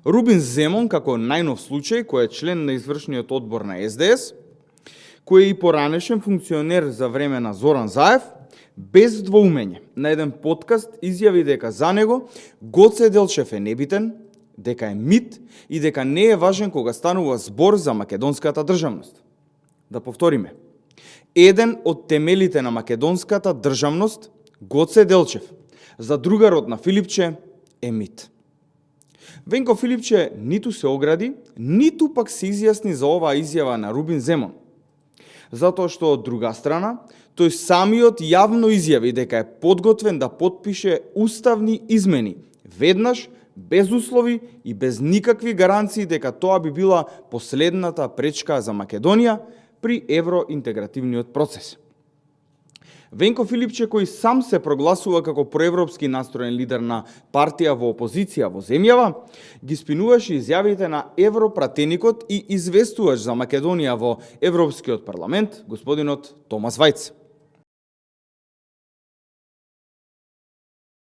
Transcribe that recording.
Рубин Земон, како најнов случај, кој е член на извршниот одбор на СДС, кој е и поранешен функционер за време на Зоран Заев, без двоумење на еден подкаст изјави дека за него Гоце Делчев е небитен, дека е мит и дека не е важен кога станува збор за македонската државност. Да повториме. Еден од темелите на македонската државност, Гоце Делчев, за другарот на Филипче, е мит. Венко Филипче ниту се огради, ниту пак се изјасни за оваа изјава на Рубин Земон. Затоа што од друга страна, тој самиот јавно изјави дека е подготвен да потпише уставни измени, веднаш, без услови и без никакви гаранции дека тоа би била последната пречка за Македонија при евроинтегративниот процес. Венко Филипче, кој сам се прогласува како проевропски настроен лидер на партија во опозиција во земјава, ги спинуваше изјавите на европратеникот и известувач за Македонија во Европскиот парламент, господинот Томас Вајц.